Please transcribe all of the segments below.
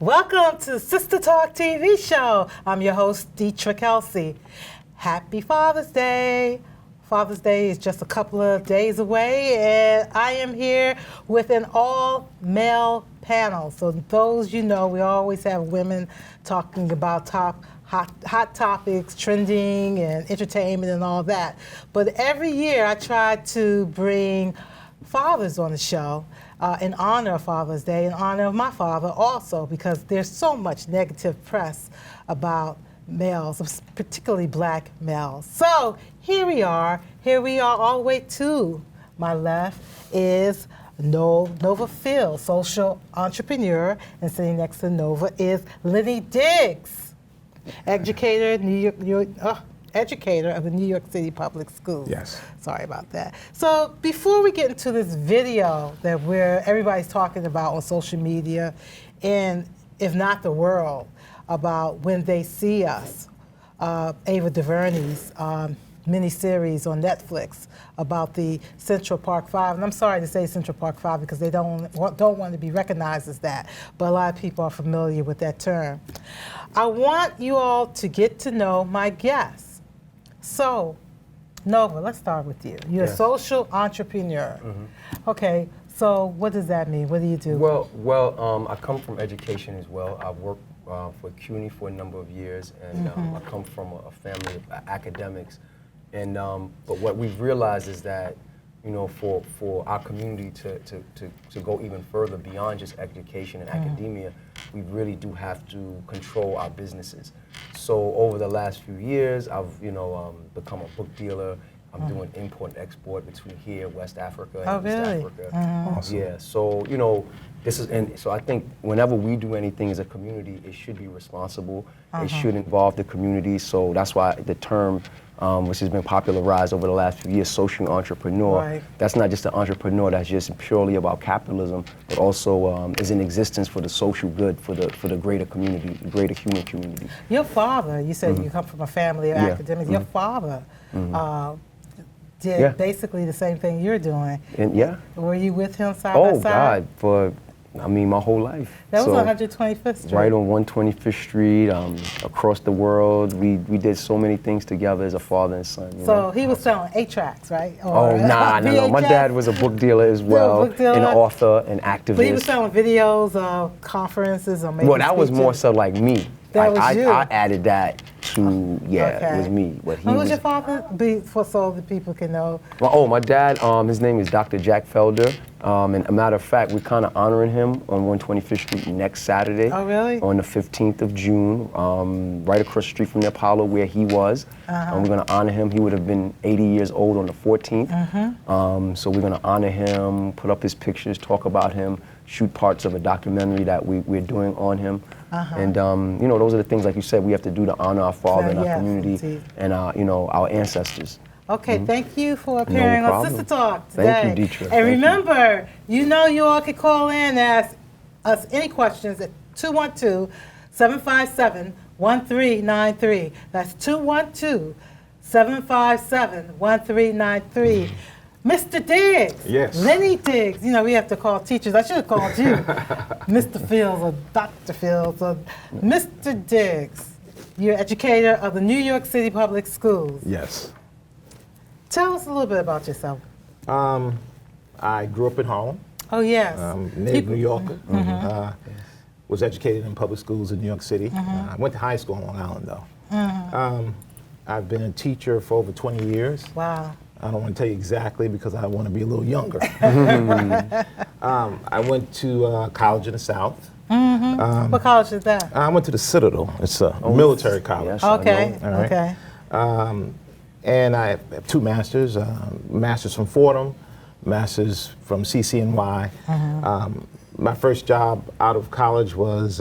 Welcome to SISTAH Talk TV Show. I'm your host, Deetra Kelsey. Happy Father's Day. Father's Day is just a couple of days away, and I am here with an all-male panel. So those you know, we always have women talking about hot topics, trending, and entertainment and all that. But every year I try to bring fathers on the show in honor of Father's Day, in honor of my father also, because there's so much negative press about males, particularly black males. So here we are all the way to my left is Nova Field, social entrepreneur, and sitting next to Nova is Lenny Diggs, educator of the New York City Public Schools. Yes. Sorry about that. So before we get into this video that everybody's talking about on social media, and if not the world, about When They See Us, Ava DuVernay's miniseries on Netflix about the Central Park Five, and I'm sorry to say Central Park Five because they don't want to be recognized as that, but a lot of people are familiar with that term. I want you all to get to know my guests. So, Nova, let's start with you. You're a social entrepreneur. Mm-hmm. Okay, so what does that mean? What do you do? Well, I come from education as well. I've worked for CUNY for a number of years, and I come from a family of academics. And but what we've realized is that, you know, for our community to go even further beyond just education and academia, we really do have to control our businesses. So over the last few years, I've become a book dealer. I'm doing import and export between here, West Africa, and East Africa. Awesome. Yeah. So so I think whenever we do anything as a community, it should be responsible. It should involve the community. So that's why the term, which has been popularized over the last few years, social entrepreneur. Right. That's not just an entrepreneur that's just purely about capitalism, but also is in existence for the social good, for the greater community, the greater human community. Your father, you said you come from a family of academics. Your father did basically the same thing you're doing. And Were you with him side by side? Oh God, my whole life. That was on 125th Street. Right on 125th Street, across the world. We did so many things together as a father and son. You know? He was selling 8-tracks, right? Or no. My dad was a book dealer as well, an author, an activist. But he was selling videos of conferences or maybe that was more so like me. That was you. I added that to, it was me. But who was your father, so the people can know? Well, my dad, his name is Dr. Jack Felder. And a matter of fact, we're kind of honoring him on 125th Street next Saturday. Oh, really? On the 15th of June, right across the street from the Apollo where he was. We're going to honor him. He would have been 80 years old on the 14th. So we're going to honor him, put up his pictures, talk about him, shoot parts of a documentary that we're doing on him. And those are the things, like you said, we have to do to honor our father and our community and our ancestors. Okay, thank you for appearing on SISTAH Talk today. Thank you, Deetra. And remember, you all can call in and ask us any questions at 212-757-1393. That's 212-757-1393. Mr. Diggs. Yes. Lenny Diggs. We have to call teachers. I should have called you Mr. Fields or Dr. Fields or Mr. Diggs. You're educator of the New York City Public Schools. Yes. Tell us a little bit about yourself. I grew up in Harlem. Oh, yes. Native New Yorker. Was educated in public schools in New York City. I went to high school in Long Island, though. I've been a teacher for over 20 years. Wow. I don't want to tell you exactly because I want to be a little younger. I went to college in the South. What college is that? I went to the Citadel. It's a military college. Yes, Okay, All right. okay. And I have 2 masters, master's from Fordham, master's from CCNY. My first job out of college was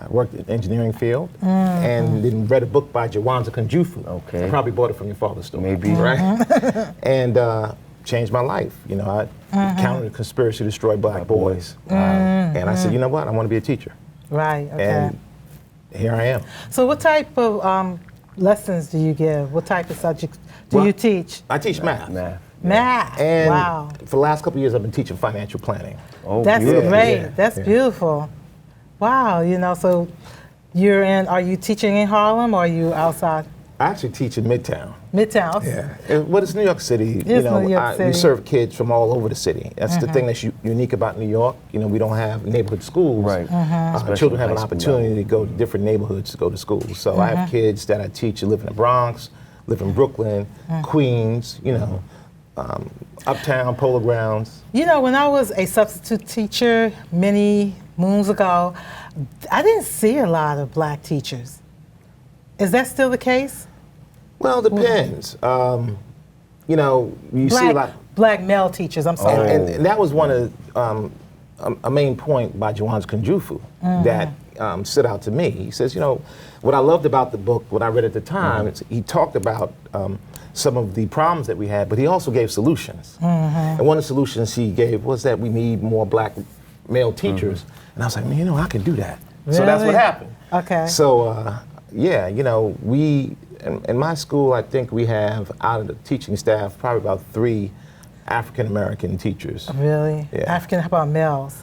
worked in the engineering field and then read a book by Jawanza Kunjufu. Okay. I probably bought it from your father's store. Maybe. Right? And changed my life. I counted a conspiracy to destroy black boys. And I said, you know what, I want to be a teacher. Right, okay. And here I am. So what type of lessons do you give? What type of subjects do you teach? I teach math. Math. And wow. for the last couple of years, I've been teaching financial planning. Oh, that's beautiful. great. That's beautiful. Wow, you know, so are you teaching in Harlem or are you outside? I actually teach in Midtown. Midtown. Well, it's New York City. New York City. We serve kids from all over the city. That's the thing that's unique about New York. You know, we don't have neighborhood schools. Right. Children have an opportunity to go to different neighborhoods to go to school. So I have kids that I teach who live in the Bronx, live in Brooklyn, Queens, you know, Uptown, Polo Grounds. You know, when I was a substitute teacher many moons ago, I didn't see a lot of black teachers. Is that still the case? Well, it depends. You know, you see a lot. Black male teachers, I'm sorry. And that was one of a main point by Jawan's Kunjufu that stood out to me. He says, you know, what I loved about the book, what I read at the time, he talked about some of the problems that we had, but he also gave solutions. And one of the solutions he gave was that we need more black male teachers. And I was like, man, you know, I can do that. Really? So that's what happened. Okay. So, yeah, you know, in my school, I think we have, out of the teaching staff, probably about 3 African-American teachers. Really? Yeah. African, how about males?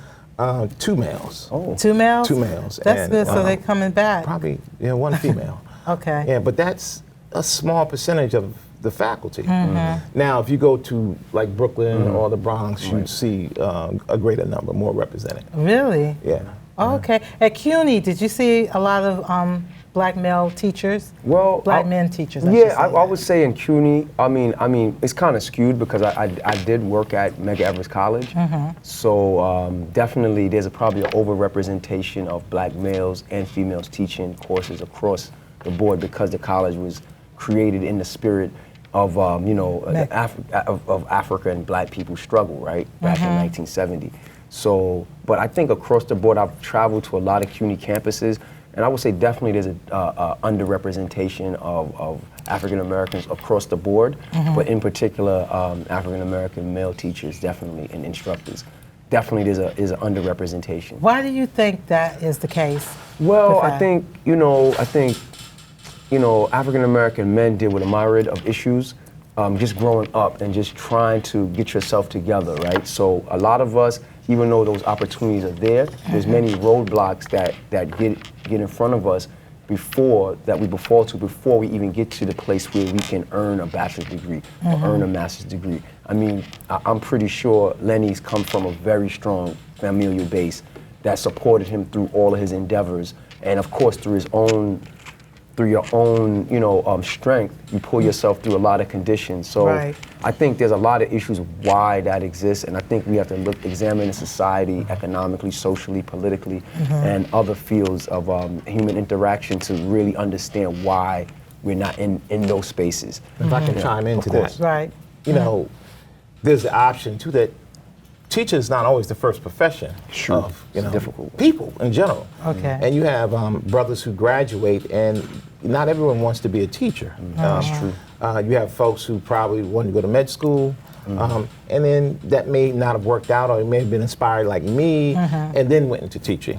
2 males. Oh. 2 males? 2 males. That's good, so they're coming back. Probably, 1 female. Okay. Yeah, but that's a small percentage of the faculty. Now, if you go to like Brooklyn or the Bronx, you'd see a greater number, more represented. Really? Yeah. Oh, okay. At CUNY, did you see a lot of black male teachers? Well, black men teachers. I would say in CUNY, I mean, it's kind of skewed because I did work at Medgar Evers College, so definitely there's probably an overrepresentation of black males and females teaching courses across the board because the college was created in the spirit of of Africa and black people's struggle, right, back in 1970. So, but I think across the board, I've traveled to a lot of CUNY campuses, and I would say definitely there's a underrepresentation of African Americans across the board, but in particular African American male teachers, definitely, and instructors. Definitely there's an underrepresentation. Why do you think that is the case? Well, I think African American men deal with a myriad of issues, just growing up and just trying to get yourself together, right? So a lot of us, even though those opportunities are there's many roadblocks that get in front of us before we even get to the place where we can earn a bachelor's degree or earn a master's degree. I mean, I'm pretty sure Lenny's come from a very strong familial base that supported him through all of his endeavors, and of course through your own, strength, you pull yourself through a lot of conditions. So I think there's a lot of issues why that exists, and I think we have to examine the society economically, socially, politically, and other fields of human interaction to really understand why we're not in those spaces. If I can chime into that. Right. You know, there's the option too that teaching is not always the first profession of difficult. People in general. Okay. And you have brothers who graduate, and not everyone wants to be a teacher. That's true. You have folks who probably want to go to med school, and then that may not have worked out, or they may have been inspired like me, and then went into teaching.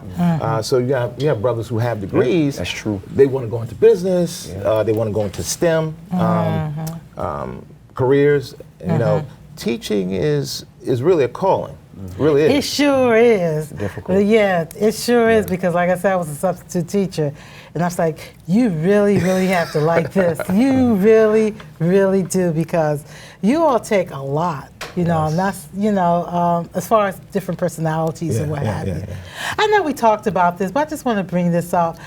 So you have brothers who have degrees. That's true. They want to go into business. They want to go into STEM careers. You know, teaching is really a calling. Really is. It sure is. Difficult. Yeah, it sure is, because like I said, I was a substitute teacher, and I was like, you really, really have to like this. You really, really do, because you all take a lot, and that's, as far as different personalities and what have you. I know we talked about this, but I just want to bring this up.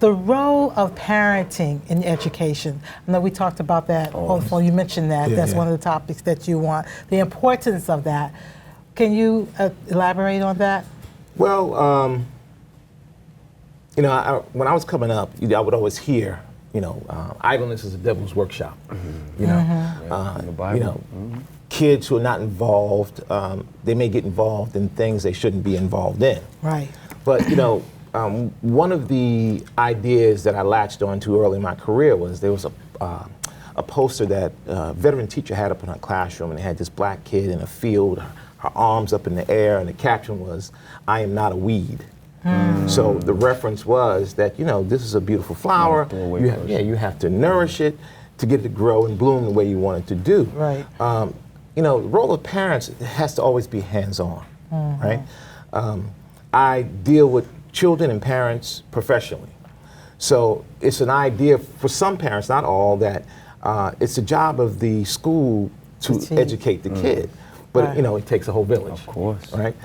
The role of parenting in education. I know we talked about that on the phone. You mentioned that. That's one of the topics that you want. The importance of that. Can you elaborate on that? Well, when I was coming up, I would always hear, idleness is the devil's workshop. Kids who are not involved, they may get involved in things they shouldn't be involved in. Right. But one of the ideas that I latched onto early in my career was there was a poster that a veteran teacher had up in her classroom, and it had this black kid in a field, her arms up in the air, and the caption was, "I am not a weed." So the reference was that, this is a beautiful flower. You have to nourish it to get it to grow and bloom the way you want it to do. Right. The role of parents has to always be hands-on, right? I deal with children and parents professionally. So it's an idea for some parents, not all, that it's the job of the school to educate the kid. But you know, it takes a whole village. Of course. Right?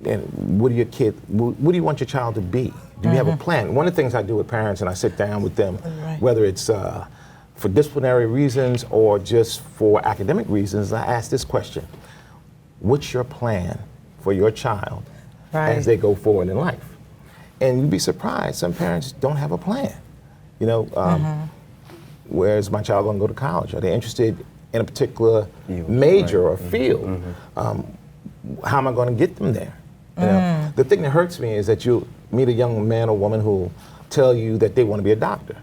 And what do you want your child to be? Do you have a plan? One of the things I do with parents, and I sit down with them, whether it's for disciplinary reasons or just for academic reasons, I ask this question: what's your plan for your child as they go forward in life? And you'd be surprised, some parents don't have a plan. You know, where's my child going to go to college? Are they interested in a particular major or field? How am I going to get them there? You know, the thing that hurts me is that you meet a young man or woman who tell you that they want to be a doctor,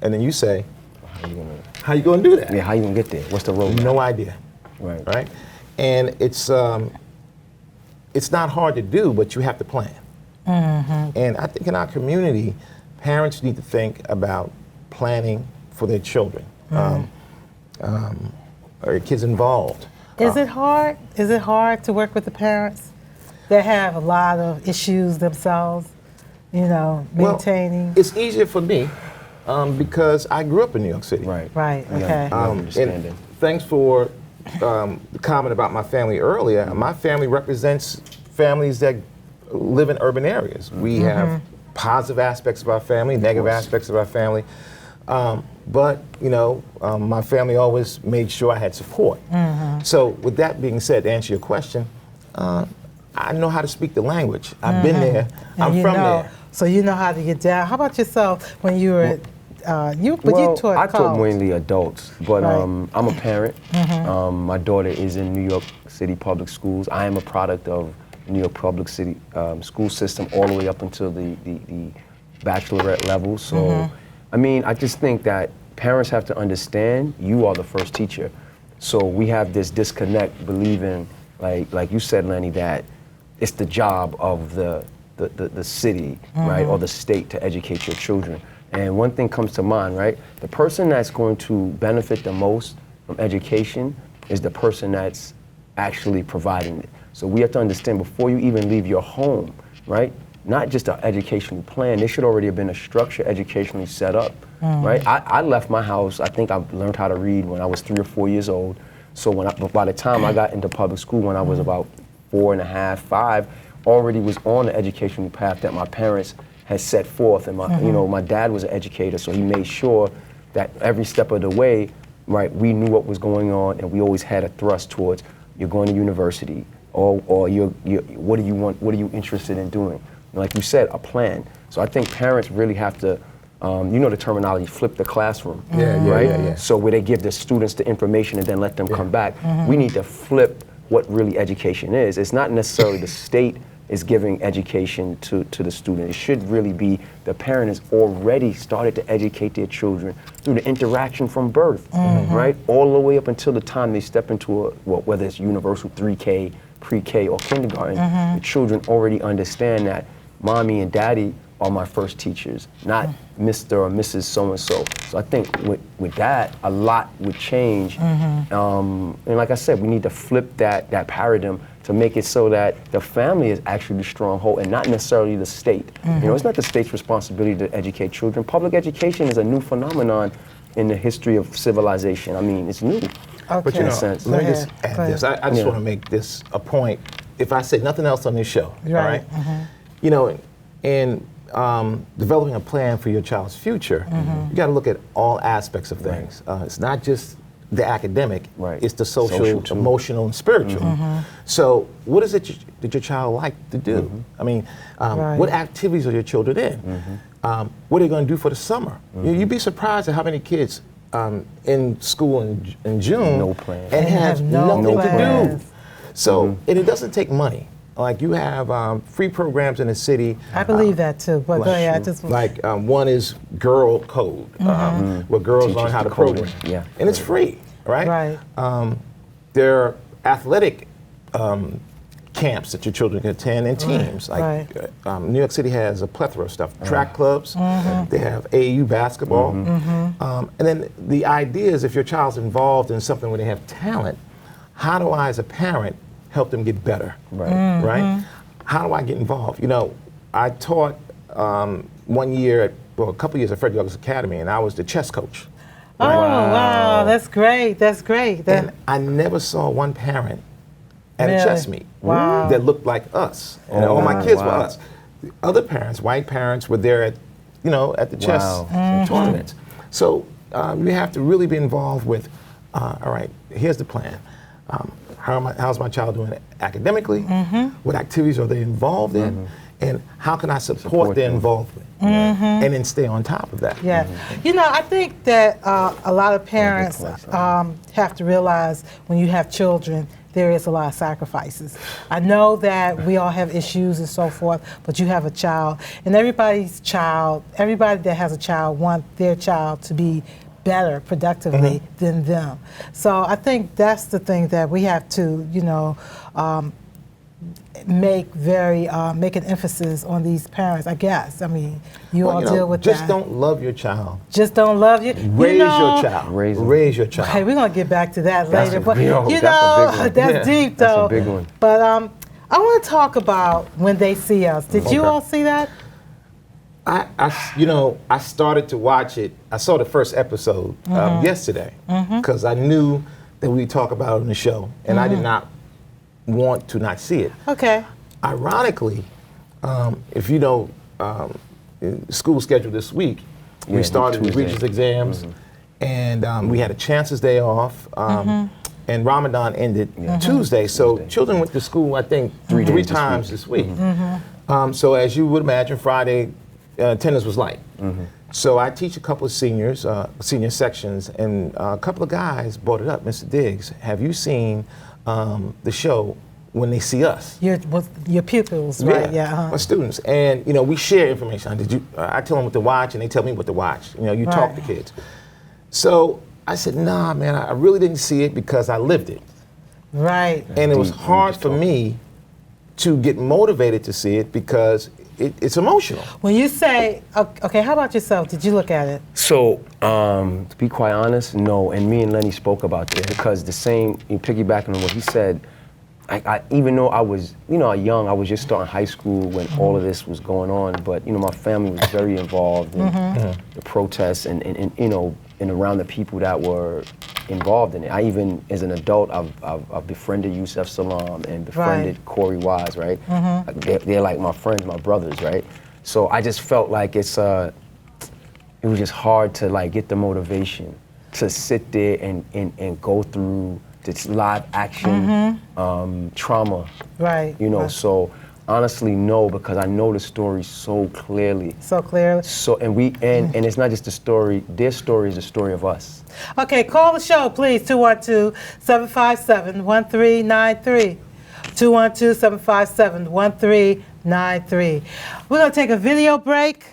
and then you say, how you going to do that? Yeah, how you going to get there? What's the road? No idea. Right? And it's not hard to do, but you have to plan. And I think in our community, parents need to think about planning for their children. Are your kids involved? Is it hard? Is it hard to work with the parents that have a lot of issues themselves, you know, maintaining? Well, it's easier for me because I grew up in New York City. Right, okay. And thanks for the comment about my family earlier. My family represents families that live in urban areas. We have positive aspects of our family, negative aspects of our family. But, you know, my family always made sure I had support. So with that being said, to answer your question, I know how to speak the language. I've been there. I'm from there. So you know how to get down. How about yourself when you were you taught I taught mainly adults, but I'm a parent. My daughter is in New York City public schools. I am a product of New York public city school system all the way up until the bachelorette level. So, I mean, I just think that parents have to understand you are the first teacher. So we have this disconnect, believing, like you said, Lenny, that it's the job of the city, right, or the state to educate your children. And one thing comes to mind, right? The person that's going to benefit the most from education is the person that's actually providing it. So we have to understand before you even leave your home, right? Not just an educational plan, there should already have been a structure educationally set up, right? I left my house, I think I learned how to read when I was 3 or 4 years old. So by the time I got into public school when I was about 4 and a half, 5, already was on the educational path that my parents had set forth. And my, you know, my dad was an educator, so he made sure that every step of the way, right, we knew what was going on, and we always had a thrust towards, you're going to university, or you're what do you want, what are you interested in doing? And like you said, a plan. So I think parents really have to, you know the terminology, flip the classroom, right? So where they give the students the information and then let them come back. We need to flip what really education is. It's not necessarily the state is giving education to the student. It should really be the parent has already started to educate their children through the interaction from birth, right? All the way up until the time they step into whether it's universal 3K, pre-K, or kindergarten, the children already understand that mommy and daddy are my first teachers, not Mr. or Mrs. So-and-so. So I think with that, a lot would change. And like I said, we need to flip that paradigm to make it so that the family is actually the stronghold and not necessarily the state. You know, it's not the state's responsibility to educate children. Public education is a new phenomenon in the history of civilization. I mean, it's new. But you know, let me just add this. I just want to make this a point. If I say nothing else on this show, all right? You know, in developing a plan for your child's future, you got to look at all aspects of things. It's not just the academic, it's the social emotional, and spiritual. So what is it that your child like to do? I mean, what activities are your children in? What are they going to do for the summer? You'd be surprised at how many kids in school in June and have nothing to do. So, and it doesn't take money. Like you have free programs in the city. I believe that too. But go ahead, one is Girl Code, where girls learn how to program. And it's free, right? There are athletic camps that your children can attend and teams. New York City has a plethora of stuff. Track clubs, they have AAU basketball. And then the idea is if your child's involved in something where they have talent, how do I as a parent help them get better, right? How do I get involved? You know, I taught 1 year, a couple years at Fred Douglass Academy, and I was the chess coach. Oh, wow, that's great, that's great. And I never saw one parent at a chess meet that looked like us. And all my kids were us. The other parents, white parents, were there at, at the chess tournaments. So you have to really be involved with, all right, here's the plan. How's my child doing academically? What activities are they involved in? And how can I support their involvement? And then stay on top of that. Yeah. I think that a lot of parents have to realize when you have children, there is a lot of sacrifices. I know that we all have issues and so forth, but you have a child, and everybody that has a child wants their child to be better productively than them. So I think that's the thing that we have to, make an emphasis on these parents, I guess. I mean, you all deal with just that. Just don't love your child. Just don't love you. Raise your child. Raise your child. Hey, we're gonna get back to that later. But that's deep though. That's a big one. But I want to talk about When They See Us. Did you all see that? I started to watch it. I saw the first episode yesterday because I knew that we'd talk about it on the show, and I did not want to not see it. Okay. Ironically, if you know, school schedule this week, we started with Regents exams, and we had a Chances Day off, and Ramadan ended Tuesday, so children went to school, I think, three times this week. So as you would imagine, Friday, attendance was light. So I teach a couple of seniors, senior sections, and a couple of guys brought it up. Mr. Diggs, have you seen the show When They See Us? Your pupils, right? Yeah. My students, and we share information. I tell them what to watch, and they tell me what to watch. You talk to kids. So I said, nah, man, I really didn't see it because I lived it. Right. And it was hard for me to get motivated to see it because it's emotional. When you say, okay, how about yourself? Did you look at it? So, to be quite honest, no. And me and Lenny spoke about this because piggybacking on what he said, I even though I was, young, I was just starting high school when all of this was going on, but, my family was very involved in the protests and around the people that were involved in it. I even, as an adult, I've befriended Yusef Salaam and befriended Corey Wise, right? They're like my friends, my brothers, right? So I just felt like it was just hard to get the motivation to sit there and go through this live action trauma. Right. So honestly, no, because I know the story so clearly. So clearly. So and it's not just the story. Their story is the story of us. Okay, call the show, please. 212-757-1393. 212-757-1393. We're gonna take a video break.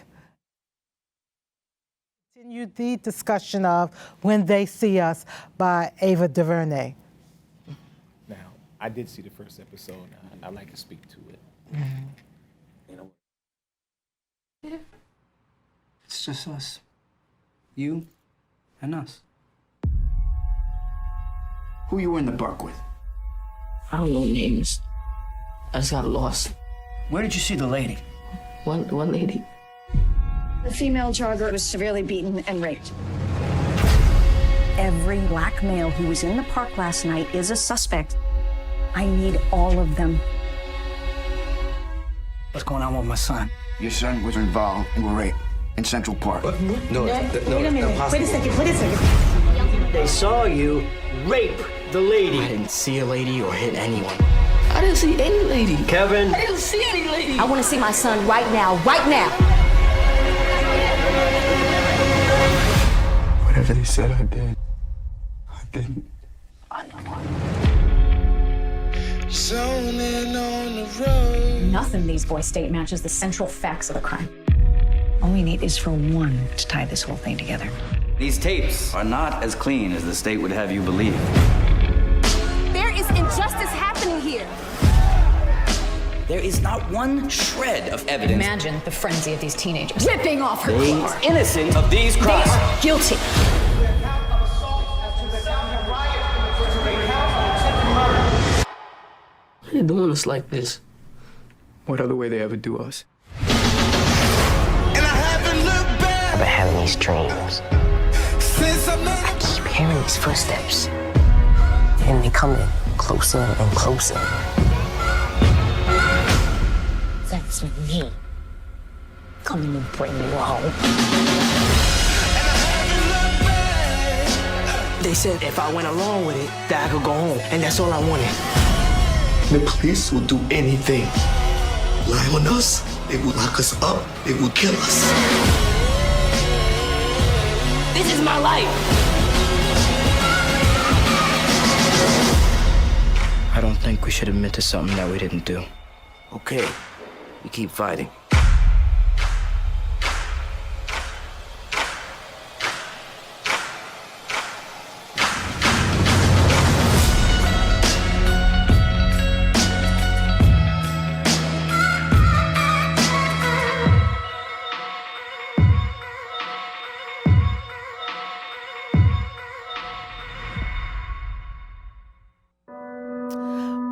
Continue the discussion of When They See Us by Ava DuVernay. Now, I did see the first episode. I'd like to speak to it. It's just us. You and us. Who you were in the park with? I don't know names. I just got lost. Where did you see the lady? One lady. The female jogger was severely beaten and raped. Every black male who was in the park last night is a suspect. I need all of them. What's going on with my son? Your son was involved in a rape in Central Park. Wait a minute. Wait a second. They saw you rape the lady. I didn't see a lady or hit anyone. I didn't see any lady. Kevin. I didn't see any lady. I want to see my son right now. Right now. Whatever they said I did, I didn't. I know. Zoning on the road. Nothing in these boys' state matches the central facts of the crime. All we need is for one to tie this whole thing together. These tapes are not as clean as the state would have you believe. There is injustice happening here. There is not one shred of evidence. Imagine the frenzy of these teenagers ripping off her clothes. They innocent of these crimes. They are guilty. Why are they doing us like this? What other way they ever do us? these dreams. I keep hearing these footsteps, and they coming closer and closer. That's me coming to bring you home. They said if I went along with it, that I could go home, and that's all I wanted. The police will do anything. Lie on us, they will lock us up, they will kill us. This is my life. I don't think we should admit to something that we didn't do. Okay, we keep fighting.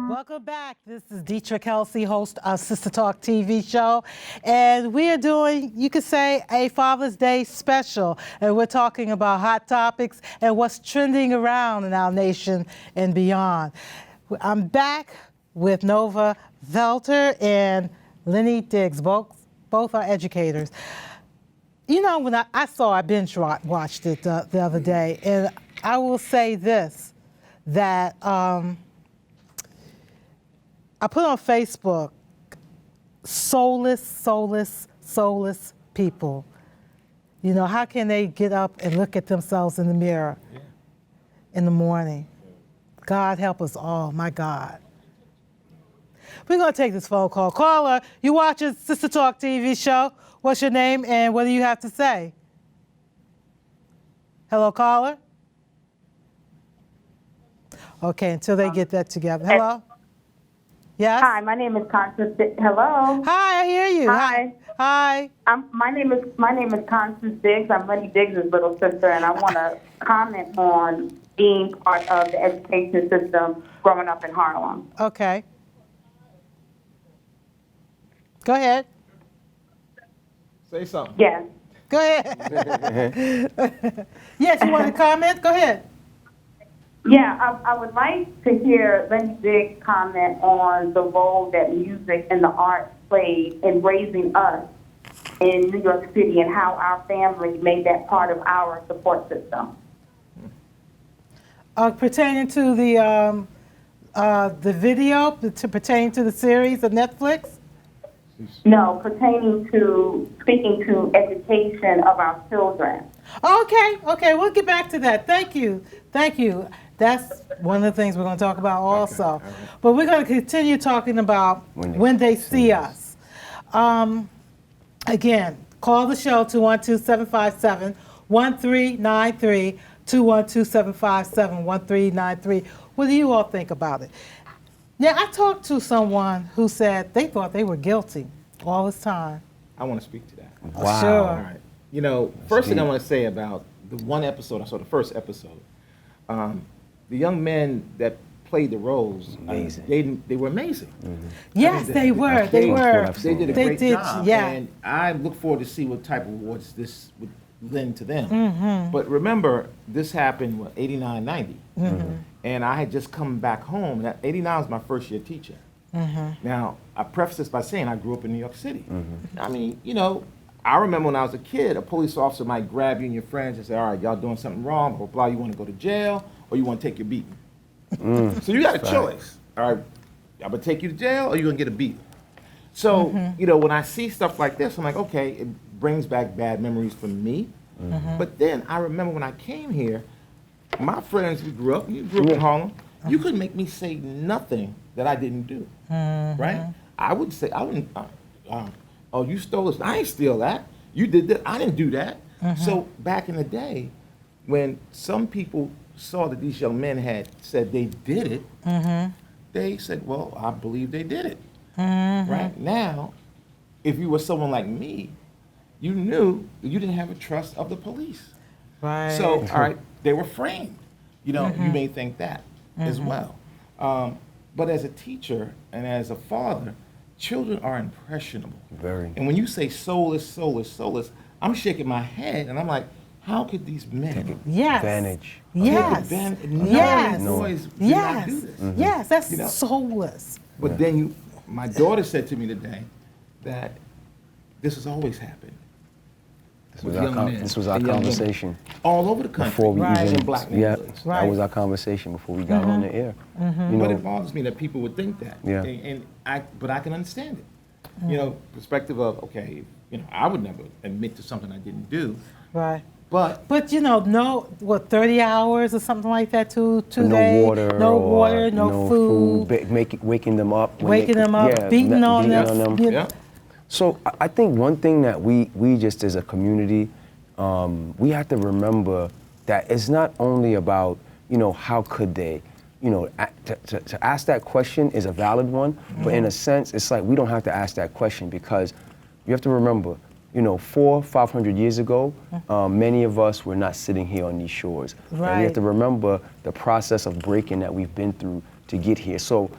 Welcome back. This is Dietrich Kelsey, host of SISTAH TALK TV show. And we are doing, you could say, a Father's Day special. And we're talking about hot topics and what's trending around in our nation and beyond. I'm back with Nova Velter and Lenny Diggs. Both are educators. You know, when I binge watched it the other day, and I will say this, that I put on Facebook, soulless people. You know, how can they get up and look at themselves in the mirror in the morning? God help us all, my God. We're gonna take this phone call. Carla, you watching SISTAH TALK TV show. What's your name and what do you have to say? Hello, caller? Okay, until they get that together. Hello? Yes? Hi, my name is Constance. Hello. Hi, I hear you. Hi. Hi. My name is Constance Diggs. I'm Lenny Diggs' little sister, and I want to comment on being part of the education system growing up in Harlem. Okay. Go ahead. Say something. Yes. Go ahead. Yes, you want to comment? Go ahead. Yeah, I would like to hear Lenny Diggs comment on the role that music and the arts played in raising us in New York City and how our family made that part of our support system. Pertaining to the video, pertaining to the series of Netflix? No, pertaining to speaking to education of our children. Okay, we'll get back to that. Thank you. That's one of the things we're going to talk about also. Okay. Right. But we're going to continue talking about when they see us. Again, call the show 212-757-1393, 212-757-1393. What do you all think about it? Yeah, I talked to someone who said they thought they were guilty all this time. I want to speak to that. Wow. Sure. All right. You know, first thing I want to say about the one episode, I saw the first episode. The young men that played the roles, amazing. They were amazing. Mm-hmm. Yes, they were. They did a great job. Yeah. And I look forward to see what type of awards this would lend to them. Mm-hmm. But remember, this happened, 89, 90. Mm-hmm. And I had just come back home. 89 was my first year teaching. Mm-hmm. Now, I preface this by saying I grew up in New York City. Mm-hmm. I mean, you know, I remember when I was a kid, a police officer might grab you and your friends and say, all right, y'all doing something wrong, blah, blah, you want to go to jail or you want to take your beating? So you got a choice. All right, I'm going to take you to jail or you're going to get a beating. So, you know, when I see stuff like this, I'm like, okay, it brings back bad memories for me. Mm-hmm. But then I remember when I came here, my friends, you grew up in Harlem, you couldn't make me say nothing that I didn't do, right? I would say, I wouldn't, oh, you stole this. I ain't steal that. You did that. I didn't do that. So back in the day, when some people saw that these young men had said they did it, they said, well, I believe they did it. Right now, if you were someone like me, you knew that you didn't have a trust of the police. Right. So, all right, they were framed. You know, you may think that as well. But as a teacher and as a father, children are impressionable. Very. And when you say soulless, I'm shaking my head, and I'm like, how could these men Yes. Advantage. Yes. Yes. Boys did not do this. Yes, that's soulless. But then my daughter said to me today that this has always happened. This was our conversation. All over the country. Before we even, black yeah, neighborhoods. that was our conversation before we got on the air. You But know, it bothers me that people would think that. Yeah. But I can understand it. You know, perspective of, okay, you know, I would never admit to something I didn't do. Right. But you know, 30 hours or something like that two no days. water, No water, no food. Waking them up. Waking them up, beating on them. Yeah. So I think one thing that we just as a community, we have to remember that it's not only about, you know, how could they, you know, to ask that question is a valid one, but in a sense, it's like we don't have to ask that question because you have to remember, you know, 400-500 years ago, many of us were not sitting here on these shores. Right. And we have to remember the process of breaking that we've been through to get here. So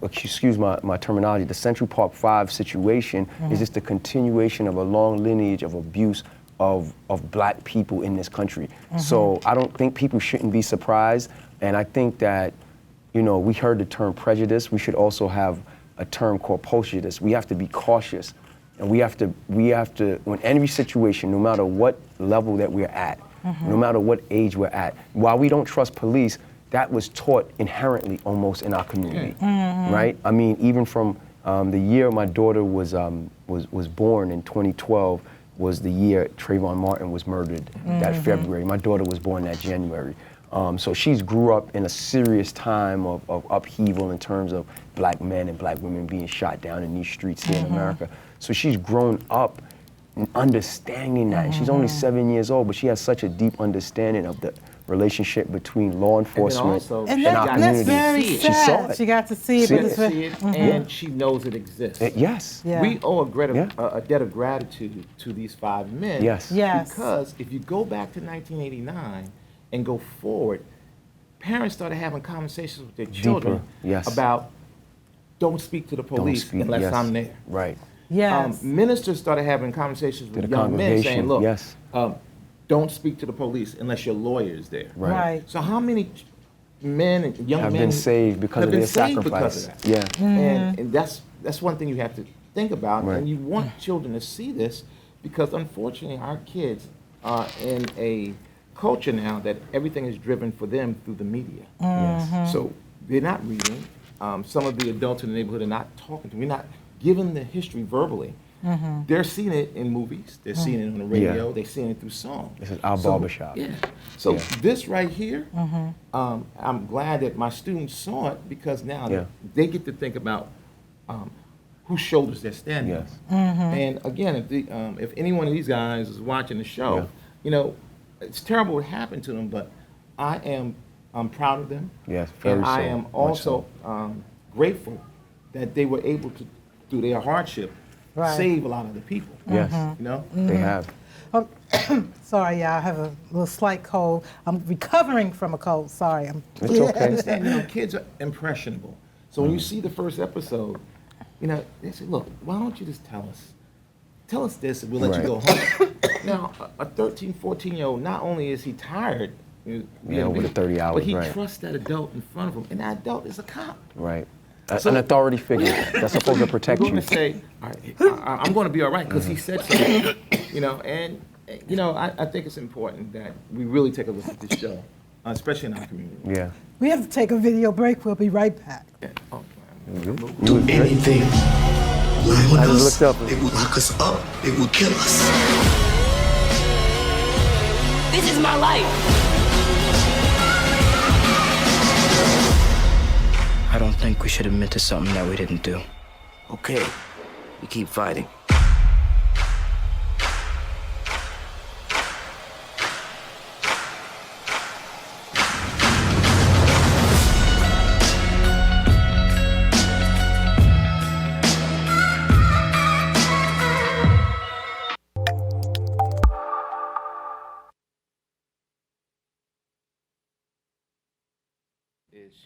excuse my terminology, the Central Park 5 situation is just a continuation of a long lineage of abuse of black people in this country. So I don't think people shouldn't be surprised. And I think that, you know, we heard the term prejudice. We should also have a term called prejudice. We have to be cautious. And we have to, in every situation, no matter what level that we're at, no matter what age we're at, while we don't trust police, that was taught inherently almost in our community, right? I mean, even from the year my daughter was born in 2012 was the year Trayvon Martin was murdered, that February. My daughter was born that January. So she's grew up in a serious time of upheaval in terms of black men and black women being shot down in these streets here in America. So she's grown up understanding that. And she's only 7 years old, but she has such a deep understanding of the relationship between law enforcement and our community. That's very She sad. saw it. She got to see it. And she knows it exists. Yes. Yeah. We owe a debt of gratitude to these 5 men. Yes. Yes. Because if you go back to 1989 and go forward, parents started having conversations with their children about don't speak to the police unless I'm there. Right. Yes. Ministers started having conversations with young men saying, look, don't speak to the police unless your lawyer is there. Right. So how many men and young have men been saved because of their sacrifice? Because of that. And that's one thing you have to think about. And you want children to see this because unfortunately our kids are in a culture now that everything is driven for them through the media. So they're not reading. Some of the adults in the neighborhood are not talking to them. We're not giving the history verbally. They're seeing it in movies. They're seeing it on the radio. They're seeing it through song. This is our barbershop. Yeah. So this right here, I'm glad that my students saw it because now they get to think about whose shoulders they're standing on. And again, if any one of these guys is watching the show, you know, it's terrible what happened to them, but I'm proud of them. Yes, very and I so. am also grateful that they were able to, through their hardship, save a lot of the people. Yes, you know, they have. Sorry, I have a little slight cold. I'm recovering from a cold. Sorry, It's okay. Understand, you know, kids are impressionable. So when you see the first episode, you know, they say, look, why don't you just tell us this and we'll let you go home. Now, a 13, 14-year-old, not only is he tired, over the 30 hours, but he trusts that adult in front of him, and that adult is a cop. Right. So, an authority figure that's supposed to protect you. You're going to say, all right, I'm going to be all right because he said so. You know, and you know, I think it's important that we really take a look at this show, especially in our community. Yeah. We have to take a video break. We'll be right back. Yeah. Oh, do anything. Lie on us, they will lock us up, they will kill us. This is my life. I don't think we should admit to something that we didn't do. Okay, we keep fighting.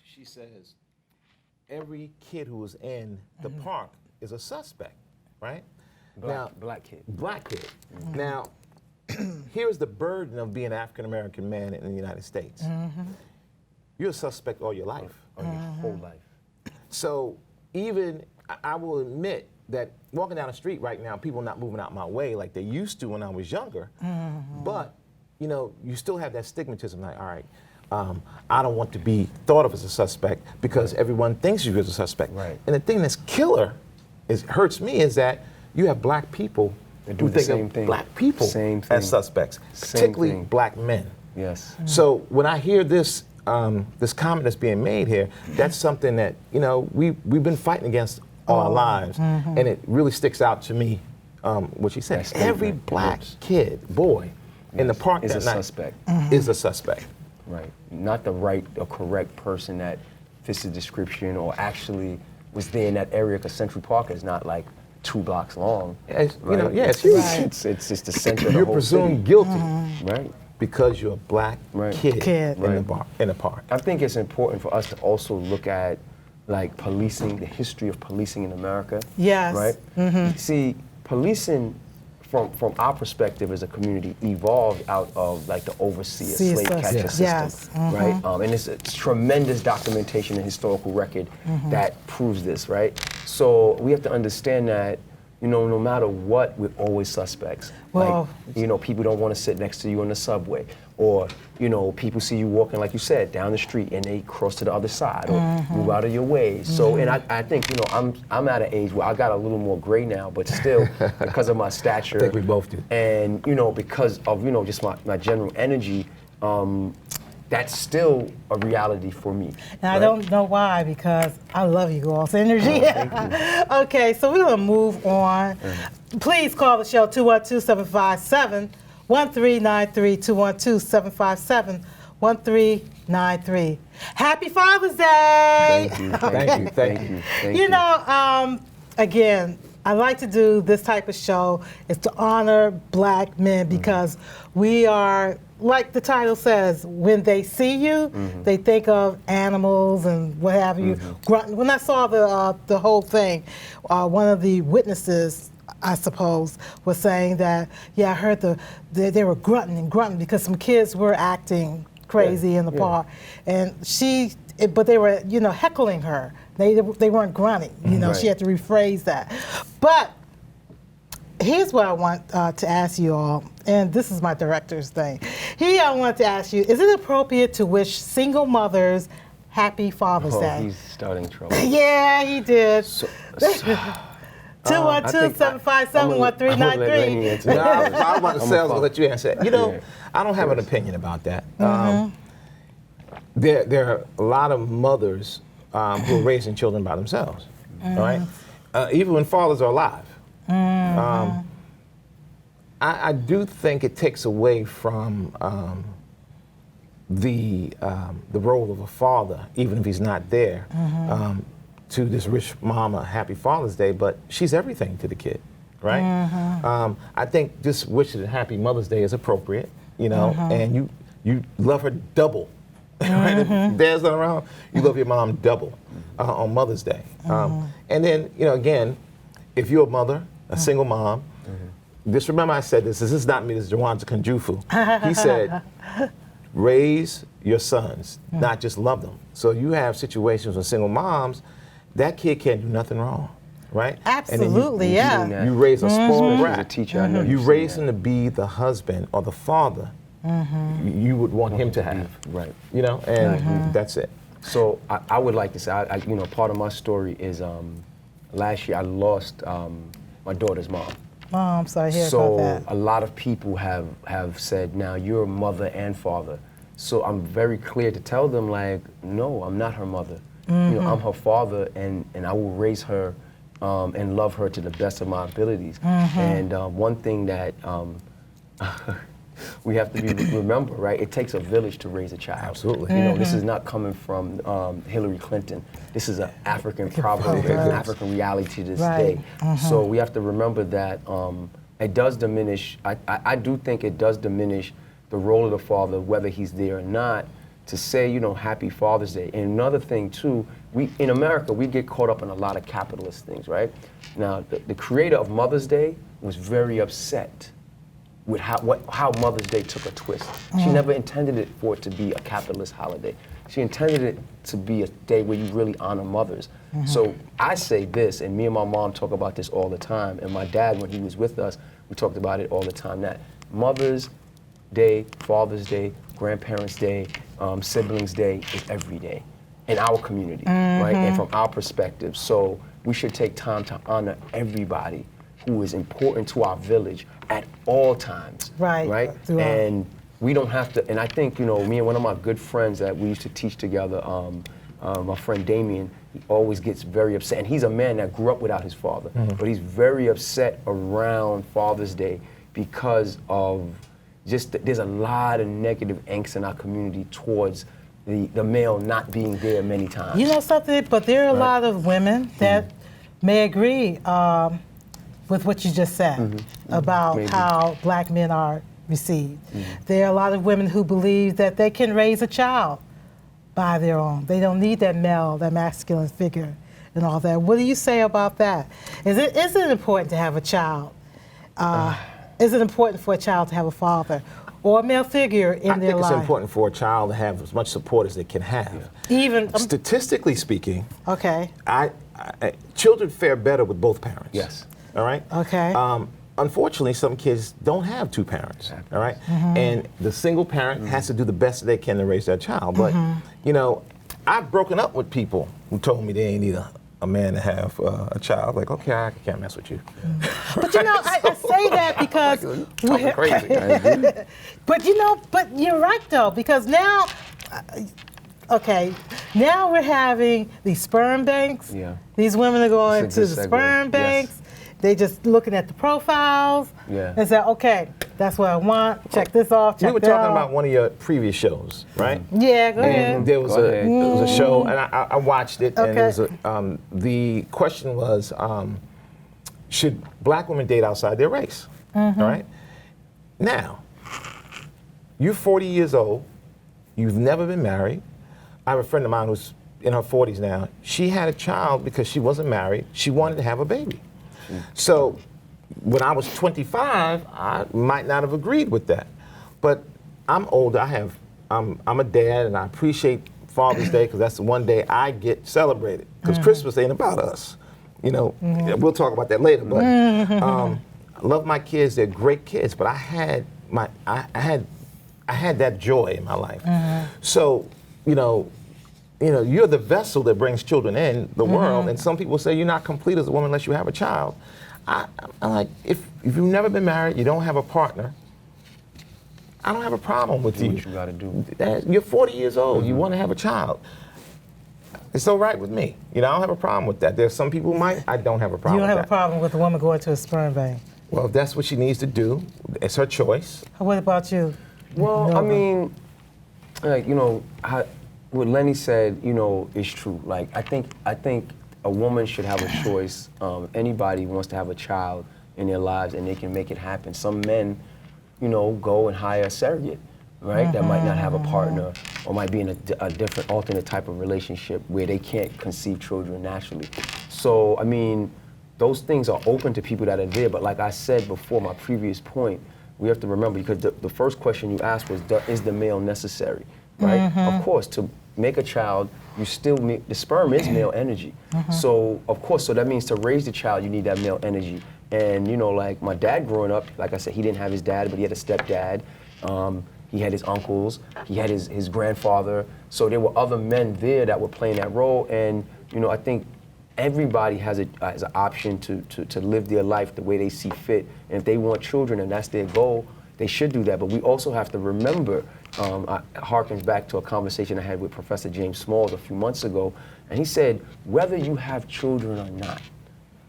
She says, every kid who was in the park is a suspect, right? Black kid. Black kid. Now, here's the burden of being an African American man in the United States. You're a suspect all your life. Your whole life. So even, I will admit that walking down the street right now, people are not moving out my way like they used to when I was younger. But, you know, you still have that stigmatism, like, all right, I don't want to be thought of as a suspect because everyone thinks you're a suspect. Right. And the thing that's hurts me is that you have black people who think of black people as suspects, particularly black men. Yes. So when I hear this this comment that's being made here, that's something that, you know, we've been fighting against all our lives, and it really sticks out to me. What she said: every black kid, boy, in the park is that a night suspect. Is a suspect. Right. Not the right or correct person that fits the description or actually was there in that area, because Central Park is not like 2 blocks long. It's, right? You know, yeah, it's huge. It's just the center of the You're whole presumed city. guilty, right? Because you're a black kid in the park. I think it's important for us to also look at like policing, the history of policing in America. Yes. Right? See, policing from our perspective as a community evolved out of like the overseer slave catcher system, right? And it's a tremendous documentation and historical record that proves this, right? So we have to understand that, you know, no matter what, we're always suspects. Well, like, you know, people don't want to sit next to you on the subway, or, you know, people see you walking, like you said, down the street and they cross to the other side or move out of your way. So, and I think, you know, I'm at an age where I got a little more gray now, but still, because of my stature. I think we both do. And, you know, because of, you know, just my general energy, that's still a reality for me. And I don't know why, because I love you all's energy. Okay, so we're gonna move on. Please call the show 212-757-1393, 212-757-1393. Happy Father's Day! Thank you, thank you. You know, again, I like to do this type of show is to honor black men, because we are, like the title says, when they see you, they think of animals and what have you. When I saw the whole thing, one of the witnesses, I suppose, was saying that, yeah, I heard they were grunting and grunting because some kids were acting crazy in the park, and but they were, you know, heckling her. They weren't grunting, you know. She had to rephrase that. But here's what I want to ask you all, and this is my director's thing. I want to ask you, is it appropriate to wish single mothers happy Father's Day? He's starting trouble. Yeah, he did. 212-757-1393. No, I was about to say, I was going to let you answer that. You know, I don't have an opinion about that. There are a lot of mothers who are raising children by themselves, right? Even when fathers are alive. I do think it takes away from the role of a father, even if he's not there, to this rich mama, happy Father's Day, but she's everything to the kid, right? I think just wishing a happy Mother's Day is appropriate, you know, and you love her double, right? If Dad's not around, you love your mom double on Mother's Day. And then, you know, again, if you're a mother, a single mom, just remember I said this is not me, this is Jawanja Kunjufu. He said, raise your sons, not just love them. So you have situations with single moms, that kid can't do nothing wrong, right? Absolutely, yeah. You raise a spoiled brat. As a teacher, I know you raise him to be the husband or the father you would want him to have, right? You know, and that's it. So I would like to say, you know, part of my story is last year I lost my daughter's mom. Oh, I'm sorry to hear so about that. A lot of people have said, now you're a mother and father. So I'm very clear to tell them, like, no, I'm not her mother. You know, I'm her father, and I will raise her and love her to the best of my abilities. And one thing that we have to remember, right? It takes a village to raise a child. Absolutely. You know, this is not coming from Hillary Clinton. This is an African proverb, an African reality to this day. So we have to remember that it does diminish, I do think it does diminish the role of the father, whether he's there or not, to say, you know, happy Father's Day. And another thing too, in America, we get caught up in a lot of capitalist things, right? Now, the creator of Mother's Day was very upset with how Mother's Day took a twist. She never intended it for it to be a capitalist holiday. She intended it to be a day where you really honor mothers. So I say this, and me and my mom talk about this all the time, and my dad, when he was with us, we talked about it all the time, that Mother's Day, Father's Day, Grandparents' Day, Siblings' Day is every day in our community, right? And from our perspective. So we should take time to honor everybody who is important to our village at all times, right? And we don't have to, and I think, you know, me and one of my good friends that we used to teach together, my friend Damien, he always gets very upset, and he's a man that grew up without his father, but he's very upset around Father's Day because of just, there's a lot of negative angst in our community towards the male not being there many times. You know something, but there are a lot of women that may agree with what you just said about how black men are received. There are a lot of women who believe that they can raise a child by their own. They don't need that male, that masculine figure and all that. What do you say about that? Is it important to have a child? Is it important for a child to have a father or a male figure in their life? I think it's important for a child to have as much support as they can have. Even statistically speaking, okay, children fare better with both parents. Yes. All right. Okay. Unfortunately, some kids don't have two parents. All right. And the single parent has to do the best they can to raise that child. But you know, I've broken up with people who told me they ain't need a man to have a child. Like, okay, I can't mess with you. But you know, I say that because we're crazy. But you know, but you're right though, because now, okay, now we're having these sperm banks. Yeah. These women are going to the sperm banks. They just looking at the profiles and say, okay, that's what I want. Check this off. Check we were talking about one of your previous shows, right? Yeah, go ahead. And there was a show, and I watched it, and it was the question was, should black women date outside their race? All right. Now, you're 40 years old. You've never been married. I have a friend of mine who's in her 40s now. She had a child because she wasn't married. She wanted to have a baby. So when I was 25, I might not have agreed with that. But I'm older. I'm a dad, and I appreciate Father's Day because that's the one day I get celebrated. Because Christmas ain't about us. You know, we'll talk about that later. But I love my kids. They're great kids. But I had that joy in my life. So you know, you're the vessel that brings children in the world, and some people say you're not complete as a woman unless you have a child. I'm like, if you've never been married, you don't have a partner, I don't have a problem with you. What you gotta do. You're 40 years old, you want to have a child. It's all right with me. You know, I don't have a problem with that. There's some people who might, I don't have a problem with that. You don't have a problem with a woman going to a sperm bank? Well, if that's what she needs to do, it's her choice. What about you? Well, I mean, like, you know, what Lenny said, you know, is true. Like, I think a woman should have a choice. Anybody wants to have a child in their lives, and they can make it happen. Some men, you know, go and hire a surrogate, right? That might not have a partner, or might be in a different, alternate type of relationship where they can't conceive children naturally. So, I mean, those things are open to people that are there. But like I said before, my previous point, we have to remember, because the first question you asked was, is the male necessary, right? Of course, to make a child, you still need, the sperm is male energy. So, of course, so that means to raise the child, you need that male energy. And, you know, like my dad growing up, like I said, he didn't have his dad, but he had a stepdad. He had his uncles, he had his grandfather. So there were other men there that were playing that role. And, you know, I think everybody has an option to live their life the way they see fit. And if they want children and that's their goal, they should do that. But we also have to remember, it harkens back to a conversation I had with Professor James Smalls a few months ago, and he said, whether you have children or not,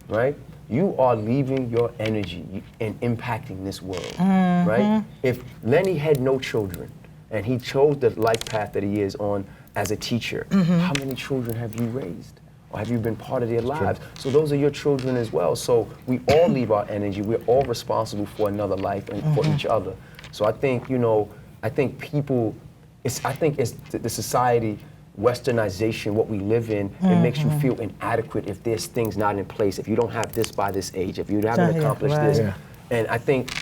right, you are leaving your energy and impacting this world, right? If Lenny had no children and he chose the life path that he is on as a teacher, how many children have you raised? Or have you been part of their lives? So those are your children as well. So we all leave our energy. We're all responsible for another life and for each other. So I think, you know, I think it's the society westernization, what we live in, it makes you feel inadequate if there's things not in place, if you don't have this by this age, if you haven't accomplished this. Yeah. And I think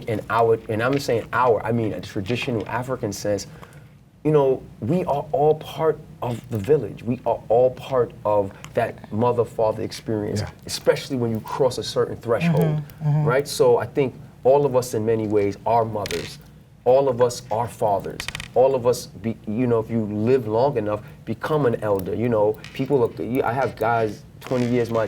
in our, and I'm saying our, I mean a traditional African sense, you know, we are all part of the village. We are all part of that mother-father experience, especially when you cross a certain threshold, right? So I think all of us in many ways are mothers. All of us are fathers. All of us, you know, if you live long enough, become an elder. You know, people, I have guys 20 years my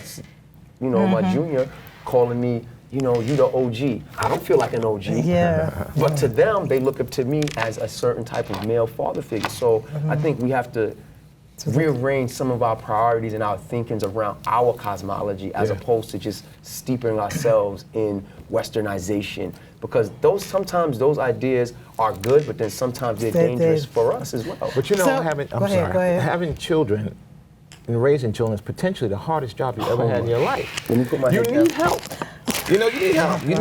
junior calling me, you know, you the OG. I don't feel like an OG. Yeah. But to them, they look up to me as a certain type of male father figure. So I think we have to rearrange some of our priorities and our thinkings around our cosmology as opposed to just steeping ourselves in westernization. Because sometimes those ideas are good, but then sometimes they're dangerous for us as well. But you know, having children and raising children is potentially the hardest job you ever had in your life. You need help. You know, you need help. You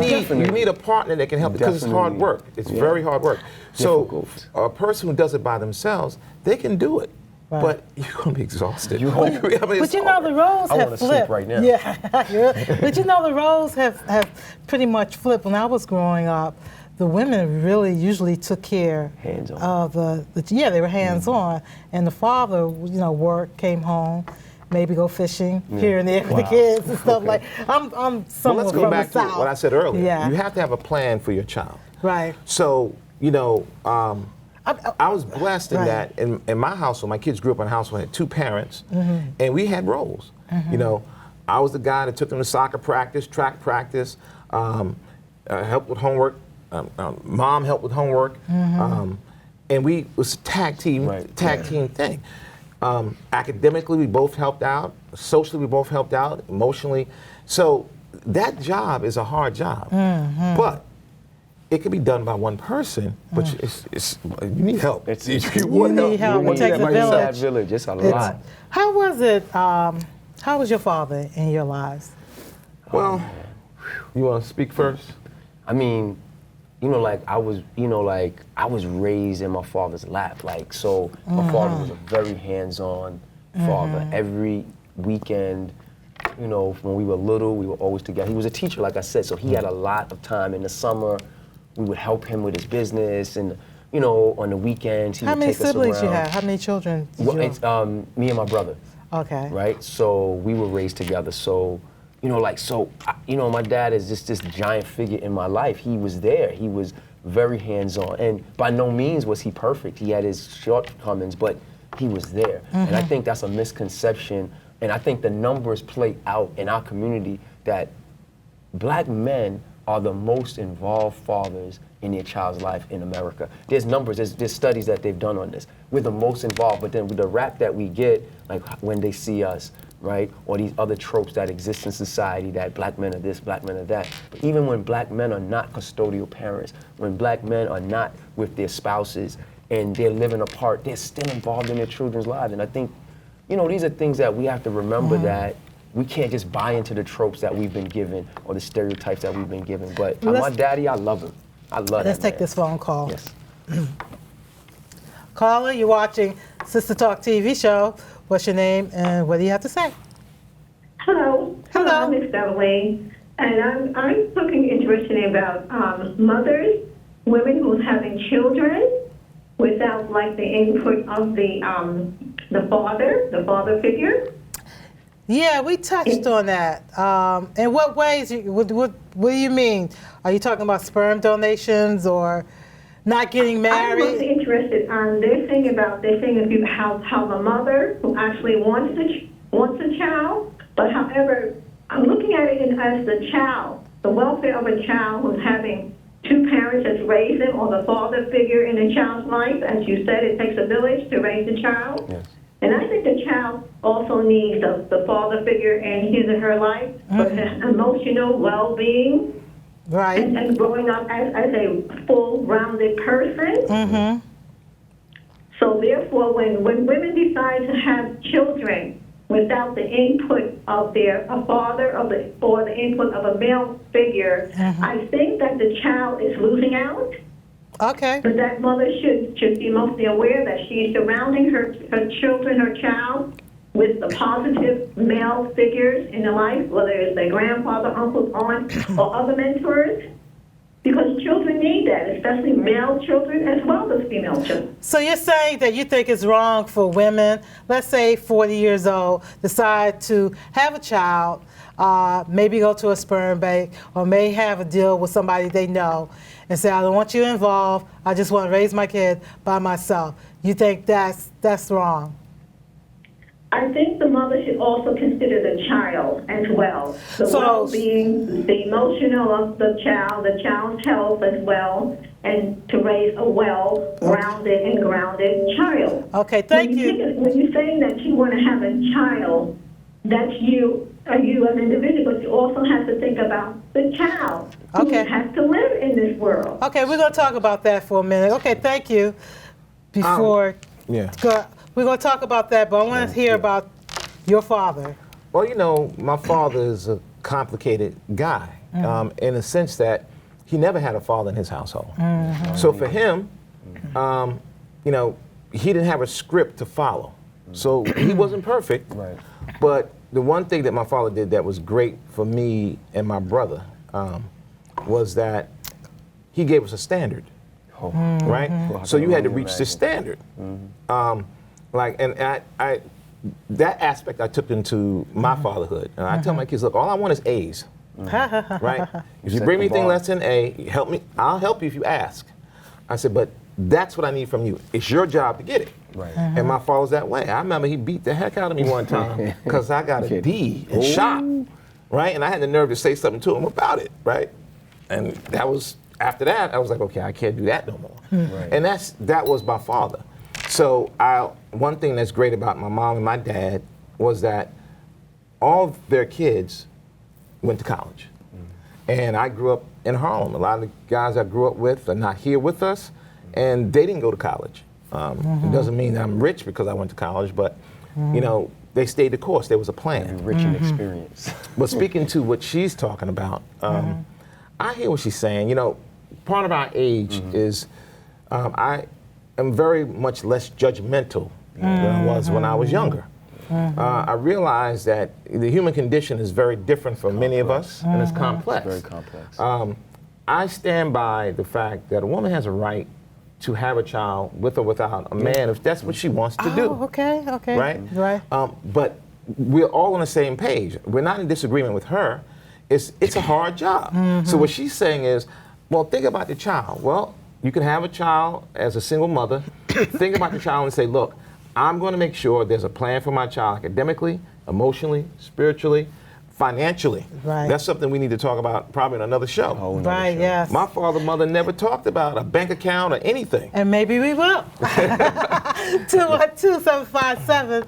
need a partner that can help because it's hard work. It's very hard work. So a person who does it by themselves, they can do it. Right. But you're going to be exhausted. But you know, the roles have flipped. Right now. Yeah, but you know, the roles have pretty much flipped. When I was growing up, the women really usually took care of they were hands-on. And the father, you know, worked, came home, maybe go fishing here and there for the kids and stuff like. I'm somewhat let's go back to what I said earlier. You have to have a plan for your child. Right. So, you know, I was blessed in that in my household, my kids grew up in a household that had two parents, and we had roles. You know, I was the guy that took them to soccer practice, track practice, helped with homework. Mom helped with homework, and we was a tag team thing. Academically, we both helped out. Socially, we both helped out. Emotionally, so that job is a hard job, but it can be done by one person. But you need help. You need help. It takes a village. It's a lot. How was it? How was your father in your lives? Well, you want to speak first? I mean, you know, like I was raised in my father's lap. Like, so my father was a very hands-on father. Every weekend, you know, when we were little, we were always together. He was a teacher, like I said, so he had a lot of time. In the summer, we would help him with his business, and you know, on the weekends, he would take us around. How many siblings you have? How many children? It's me and my brother. Okay. Right. So we were raised together. So, you know, my dad is just this giant figure in my life. He was there. He was very hands-on, and by no means was he perfect. He had his shortcomings, but he was there. And I think that's a misconception. And I think the numbers play out in our community that black men are the most involved fathers in their child's life in America. There's numbers, there's studies that they've done on this. We're the most involved, but then with the rap that we get, like when they see us, right? Or these other tropes that exist in society, that black men are this, black men are that. But even when black men are not custodial parents, when black men are not with their spouses and they're living apart, they're still involved in their children's lives. And I think, you know, these are things that we have to remember that we can't just buy into the tropes that we've been given or the stereotypes that we've been given. But my daddy, I love him. I love him. Let's take this phone call. Yes. Carla, you're watching SISTAH TALK TV Show. What's your name and what do you have to say? Hello. Hello. Miss Beverly. And I'm looking interested about mothers, women who's having children without like the input of the father figure. Yeah, we touched on that. In what ways? What do you mean? Are you talking about sperm donations or not getting married? I'm really interested. They're saying how the mother who actually wants a child, but however, I'm looking at it as the child, the welfare of a child who's having two parents that's raised them, or the father figure in a child's life. As you said, it takes a village to raise a child. Yes. And I think the child also needs the father figure in his or her life for emotional well-being, right, and growing up as a full-rounded person. So therefore, when women decide to have children without the input of a father or the input of a male figure, I think that the child is losing out. Okay. But that mother should be emotionally aware that she's surrounding her children, her child, with the positive male figures in their life, whether it's their grandfather, uncles, aunts, or other mentors, because children need that, especially male children as well as female children. So you're saying that you think it's wrong for women, let's say 40 years old, decide to have a child, maybe go to a sperm bank, or may have a deal with somebody they know, and say, I don't want you involved, I just want to raise my kid by myself. You think that's wrong? I think the mother should also consider the child as well. The well-being, the emotional of the child's health as well, and to raise a well-rounded and grounded child. Okay, thank you. When you're saying that you want to have a child, that's you as an individual, but you also have to think about the child who has to live in this world. Okay, we're going to talk about that for a minute. Okay, thank you. We're going to talk about that, but I want to hear about your father. Well, you know, my father is a complicated guy in the sense that he never had a father in his household. So for him, you know, he didn't have a script to follow. So he wasn't perfect, but the one thing that my father did that was great for me and my brother was that he gave us a standard, right? So you had to reach this standard. I that aspect I took into my fatherhood. And I tell my kids, look, all I want is A's, right? If you bring me anything less than A, help me. I'll help you if you ask. I said, but that's what I need from you. It's your job to get it. Right. And my father was that way. I remember he beat the heck out of me one time because I got a D in shop, right? And I had the nerve to say something to him about it, right? And that was, after that, I was like, okay, I can't do that no more. And that was my father. So one thing that's great about my mom and my dad was that all of their kids went to college. And I grew up in Harlem. A lot of the guys I grew up with are not here with us, and they didn't go to college. It doesn't mean that I'm rich because I went to college, but you know, they stayed the course. There was a plan. Rich in experience. But speaking to what she's talking about, I hear what she's saying. You know, part of our age is I am very much less judgmental than I was when I was younger. I realize that the human condition is very different for many of us, and it's complex. It's very complex. I stand by the fact that a woman has a right to have a child with or without a man if that's what she wants to do. Okay. Right? But we're all on the same page. We're not in disagreement with her. It's a hard job. So what she's saying is, well, think about the child. Well, you can have a child as a single mother. Think about the child and say, look, I'm going to make sure there's a plan for my child academically, emotionally, spiritually, financially. That's something we need to talk about probably in another show. Yes. My father and mother never talked about a bank account or anything. And maybe we will. 212-757-1393.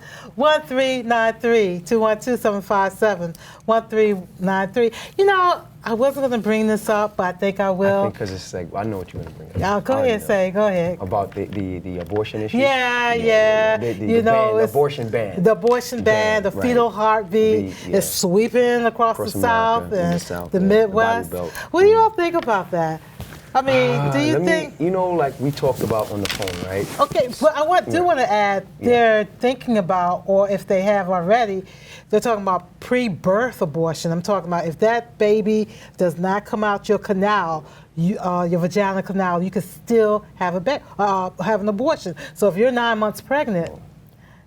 212-757-1393. You know, I wasn't going to bring this up, but I think I will. I think because it's like, I know what you're going to bring up. Go ahead. About the abortion issue? Yeah. The abortion ban. The abortion ban, the fetal heartbeat is sweeping across the South and the Midwest. What do you all think about that? I mean, do you think... You know, like we talked about on the phone, right? Okay, but I do want to add, they're thinking about, or if they have already, they're talking about pre-birth abortion. I'm talking about if that baby does not come out your canal, your vaginal canal, you can still have have an abortion. So if you're 9 months pregnant,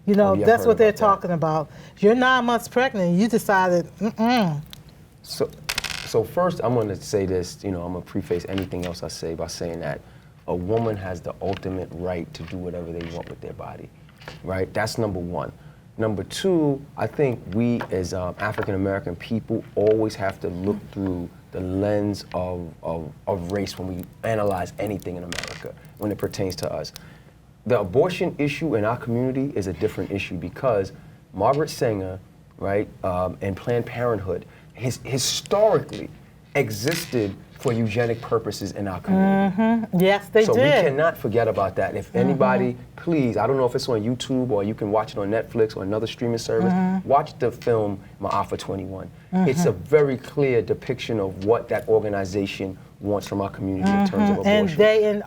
you know, that's what they're talking about. If you're 9 months pregnant, you decided, So first, I'm going to say this, you know, I'm going to preface anything else I say by saying that a woman has the ultimate right to do whatever they want with their body, right? That's number one. Number two, I think we as African-American people always have to look through the lens of race when we analyze anything in America, when it pertains to us. The abortion issue in our community is a different issue because Margaret Sanger, right, and Planned Parenthood, historically existed for eugenic purposes in our community. Yes, they So did. we cannot forget about that. If anybody, please, I don't know if it's on YouTube or you can watch it on Netflix or another streaming service, watch the film Ma'afa 21. It's a very clear depiction of what that organization wants from our community in terms of abortion. And they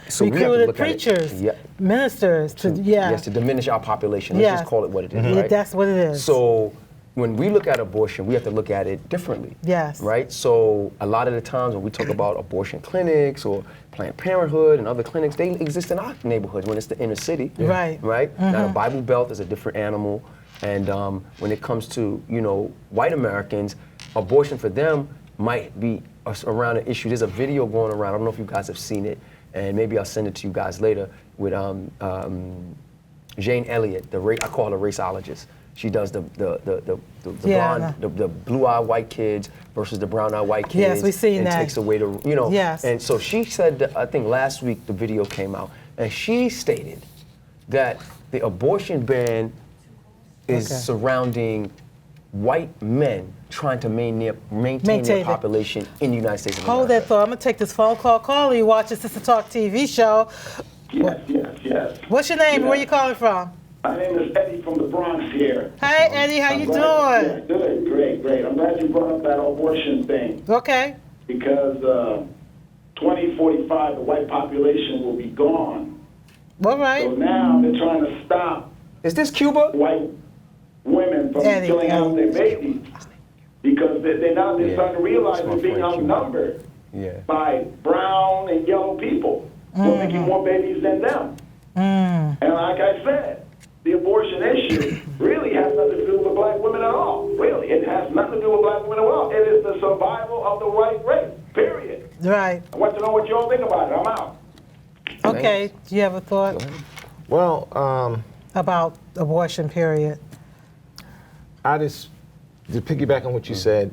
So we have to recruited look at it. preachers, Yeah. ministers to Yes, to diminish our population. Let's just call it what it is, right? That's what it is. So when we look at abortion, we have to look at it differently. Yes. Right? So a lot of the times when we talk about abortion clinics or Planned Parenthood and other clinics, they exist in our neighborhoods when it's the inner city. Right. Right? Now the Bible Belt is a different animal. And when it comes to, white Americans, abortion for them might be around an issue. There's a video going around, I don't know if you guys have seen it, and maybe I'll send it to you guys later, with Jane Elliott, I call her a raceologist. She does the blonde, the blue-eyed white kids versus the brown-eyed white kids. Yes, we've seen and that. takes away the, Yes. And so she said, that, I think last week the video came out, and she stated that the abortion ban is surrounding white men trying to maintain their population in the United States of America. Hold that thought. I'm going to take this phone call. Carla, you watch the Sister Talk TV show. Yes. What's your name? Where are you calling from? My name is Eddie from the Bronx here. Hey, Eddie, how you doing? Yeah, good, great. I'm glad you brought up that abortion thing. Okay. Because 2045, the white population will be gone. All right. So now they're trying to stop. Is this Cuba? White women from killing out their babies. Because they're starting to realize they're being outnumbered by brown and yellow people who are making more babies than them. And like I said, the abortion issue really has nothing to do with black women at all. Really, it has nothing to do with black women at all. It is the survival of the white race, period. Right. I want to know what you all think about it. I'm out. Okay, do you have a thought? Well, about abortion, period. To piggyback on what you said,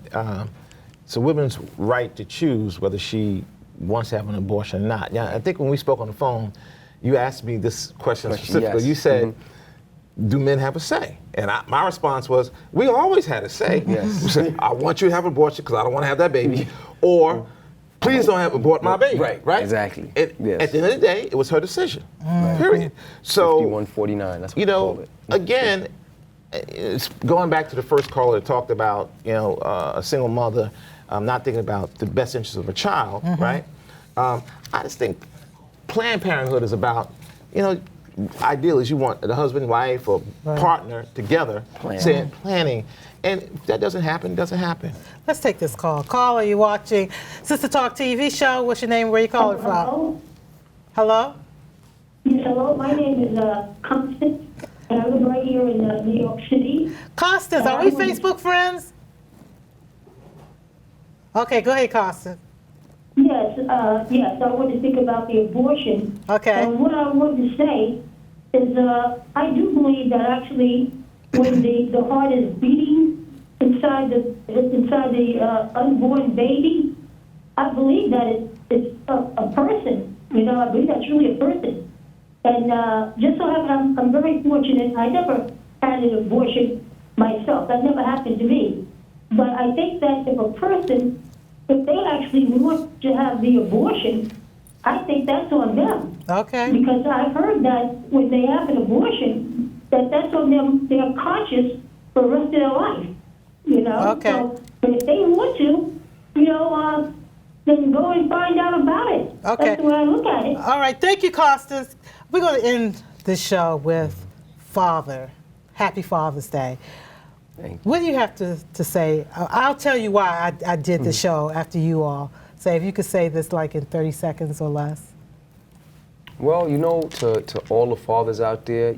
it's a woman's right to choose whether she wants to have an abortion or not. Yeah, I think when we spoke on the phone, you asked me this question specifically. Yes. You said, do men have a say? And my response was, we always had a say. Yes. We said, I want you to have an abortion because I don't want to have that baby. Or, please don't abort my baby. Right? Exactly. At the end of the day, it was her decision. Period. So, 51-49, that's what we call it. Again, it's going back to the first caller that talked about, a single mother not thinking about the best interests of a child, right? I just think Planned Parenthood is about, ideally you want the husband, wife, or partner together planning. And if that doesn't happen, it doesn't happen. Let's take this call. Carla, you watching Sister Talk TV show. What's your name? Where are you calling from? Hello? Yes, hello. My name is Constance, and I live right here in New York City. Constance, are we Facebook friends? Okay, go ahead, Constance. Yes, I want to think about the abortion. Okay. And what I want to say is I do believe that actually when the heart is beating inside the unborn baby, I believe that it's a person. I believe that's really a person. And just so happens, I'm very fortunate. I never had an abortion myself. That never happened to me. But I think that if they actually want to have the abortion, I think that's on them. Okay. Because I've heard that when they have an abortion, that's on them. They're conscious for the rest of their life. Okay. So, but if they want to, then go and find out about it. Okay. That's the way I look at it. All right. Thank you, Constance. We're going to end this show with Father. Happy Father's Day. What do you have to say? I'll tell you why I did the show after you all. Say, if you could say this like in 30 seconds or less. Well, to all the fathers out there,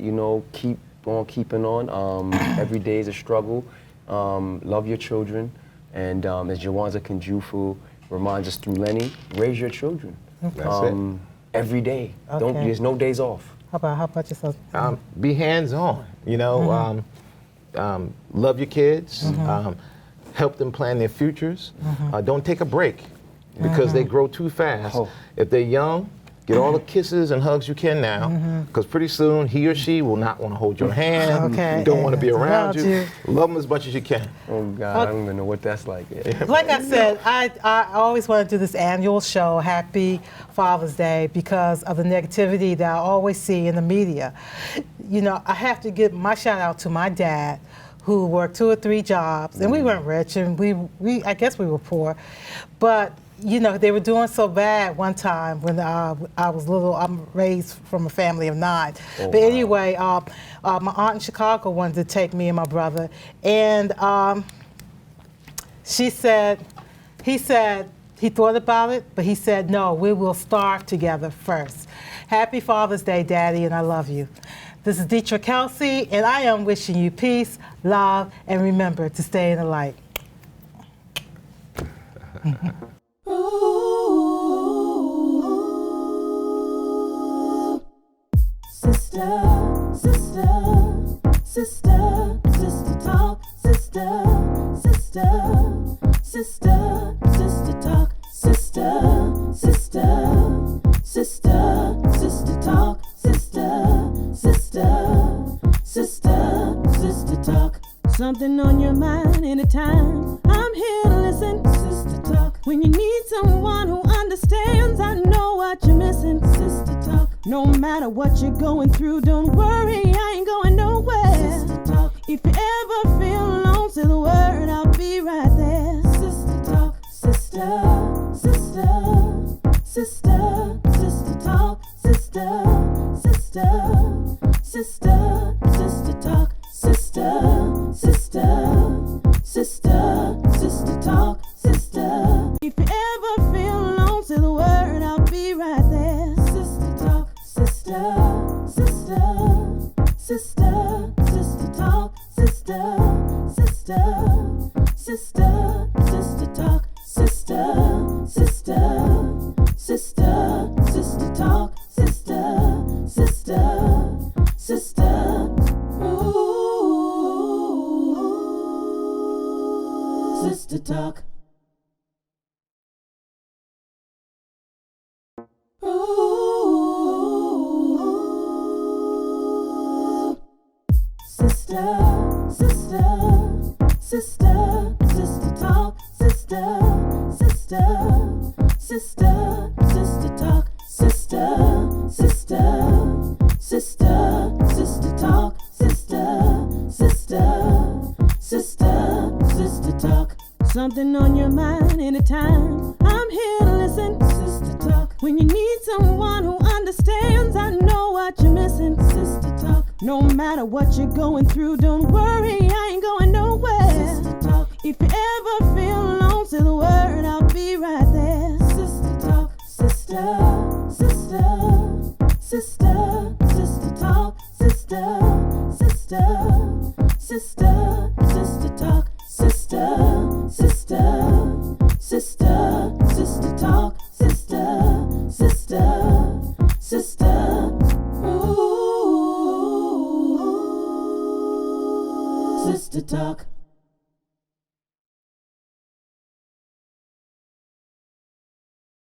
keep on keeping on. Every day is a struggle. Love your children. And as Jawanza Kanjufu reminds us through Lenny, raise your children. Every day. Okay. There's no days off. How about yourself? Be hands-on, love your kids, help them plan their futures. Don't take a break because they grow too fast. If they're young, Get all the kisses and hugs you can now, because pretty soon he or she will not want to hold your hand. Don't want to be around you. Love them as much as you can. Oh God, I don't even know what that's like. Like I said, I always want to do this annual show, Happy Father's Day, because of the negativity that I always see in the media. You know, I have to give my shout out to my dad, who worked 2 or 3 jobs, and we weren't rich, and I guess we were poor, but you know, they were doing so bad one time when I was little. I'm raised from a family of 9. But anyway, my aunt in Chicago wanted to take me and my brother, and he said he thought about it, but he said, no, we will starve together first. Happy Father's Day, Daddy, and I love you. This is Deetra Kelsey, and I am wishing you peace, love, and remember to stay in the light. Sister talk, sister talk, sister talk, sister talk. Something on your mind anytime. I'm here to listen, sister talk. When you need someone who understands, I know what you're missing, sister talk. No matter what you're going through, don't worry, I ain't going nowhere. Sister talk. If you ever feel alone, say the word, I'll be right there. Sister talk, sister talk, sister talk, sister talk, sister talk, sister. If you ever feel alone, say the word, I'll be right there. Sister talk, sister talk, sister talk, sister talk, sister. Sister talk. Sister talk, sister talk, sister talk, sister talk. Something on your mind anytime. I'm here to listen, sister talk. When you need someone who understands, I know what you're missing, sister talk. No matter what you're going through, don't worry, I ain't going nowhere. Sister talk. If you ever feel alone, say the word, I'll be right there. Sister talk, sister talk, sister talk, sister